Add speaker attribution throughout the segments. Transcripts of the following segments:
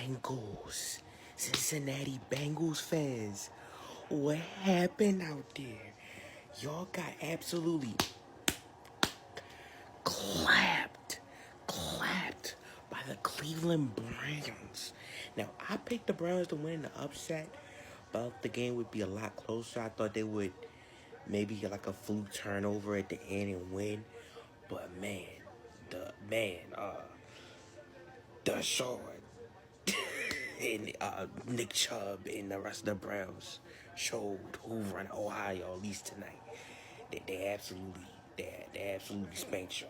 Speaker 1: Bengals, Cincinnati Bengals fans, what happened out there? Y'all got absolutely clapped, clapped by the Cleveland Browns. Now, I picked the Browns to win in the upset, but the game would be a lot closer. I thought they would maybe get like a fluke turnover at the end and win. But man, Deshaun and Nick Chubb and the rest of the Browns showed who run Ohio at least tonight. They absolutely they absolutely spanked y'all.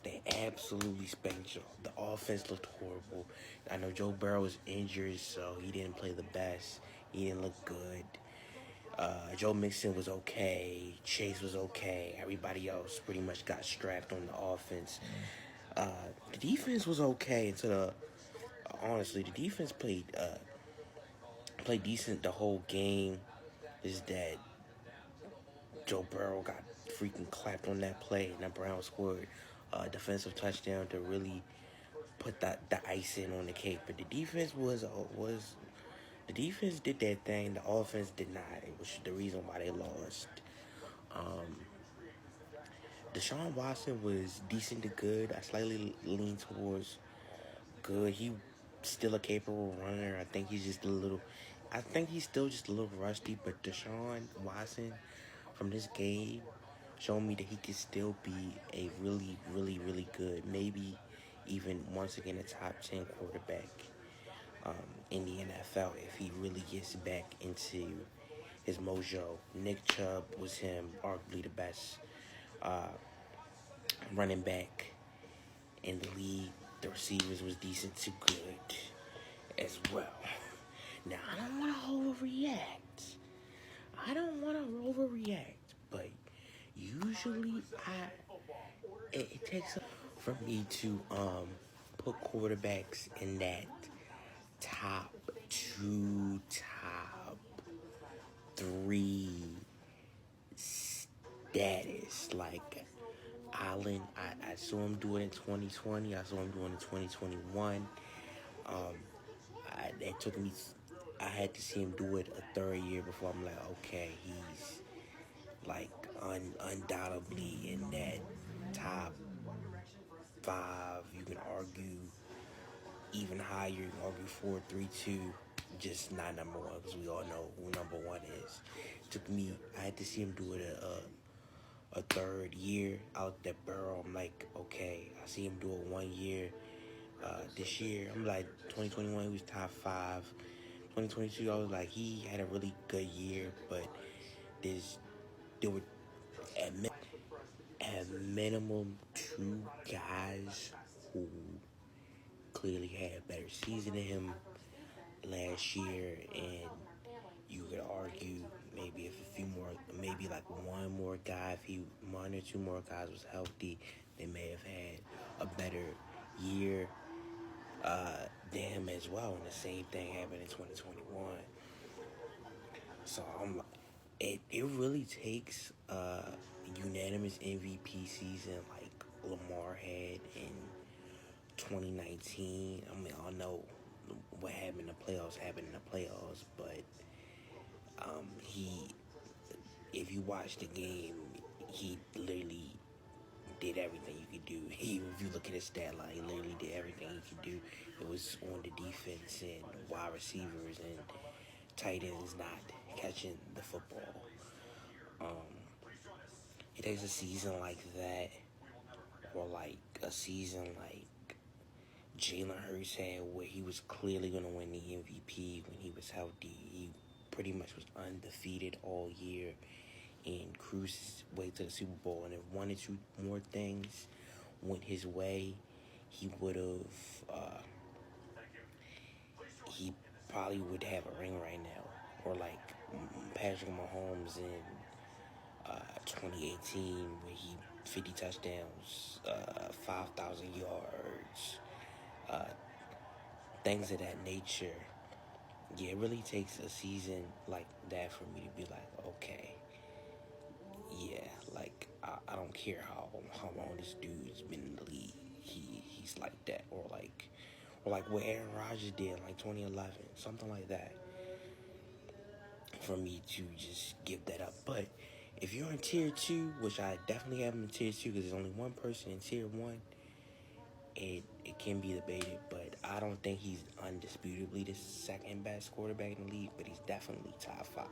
Speaker 1: They absolutely spanked y'all. The offense looked horrible. I know Joe Burrow was injured, so he didn't play the best. He didn't look good. Joe Mixon was okay. Chase was okay. Everybody else pretty much got strapped on the offense. The defense was okay until honestly the defense played decent the whole game. Is that Joe Burrow got freaking clapped on that play, and the Browns scored a defensive touchdown to really put the icing on the cake. But the defense was the defense did that thing. The offense did not. It was the reason why they lost. Deshaun Watson was decent to good. I slightly lean towards good. He still a capable runner. I think he's just a little. I think he's still just a little rusty. But Deshaun Watson from this game showed me that he can still be a really, really, really good, maybe even once again a top 10 quarterback in the NFL if he really gets back into his mojo. Nick Chubb was him, arguably the best running back in the league. The receivers was decent to good as well. Now I don't want to overreact. But usually it takes for me to put quarterbacks in that top two, top three status. Like Allen, I saw him do it in 2020. I saw him do it in 2021. It took me. I had to see him do it a third year before I'm like, okay, he's like undoubtedly in that top five. You can argue even higher. You can argue 4-3-2. Just not number one because we all know who number one is. It took me. I had to see him do it a third year out that Burrow. I'm like, okay. I see him do it 1 year. This year, I'm like 2021. He was top five. 2022, I was like, he had a really good year, but there were at minimum two guys who clearly had a better season than him last year, and you could argue maybe if a few more, maybe like one or two more guys was healthy, they may have had a better year than him as well. And the same thing happened in 2021. So it really takes a unanimous MVP season like Lamar had in 2019. I mean, I know what happened in the playoffs, but he, if you watch the game, he literally did everything you could do. If you look at his stat line, he literally did everything he could do. It was on the defense and wide receivers and tight ends not catching the football. It takes a season like that, or like a season like Jalen Hurts had, where he was clearly going to win the MVP when he was healthy. He pretty much was undefeated all year and cruised his way to the Super Bowl. And if one or two more things went his way, he would have. He probably would have a ring right now, or like Patrick Mahomes in 2018, where he 50 touchdowns, 5,000 yards, things of that nature. Yeah, it really takes a season like that for me to be like, okay, yeah, like I don't care how long this dude's been in the league. He's like that, or like what Aaron Rodgers did in like 2011, something like that, for me to just give that up. But if you're in tier two, which I definitely have him in tier two because there's only one person in tier one, it can be debated, but I don't think he's undisputably the second best quarterback in the league, but he's definitely top five.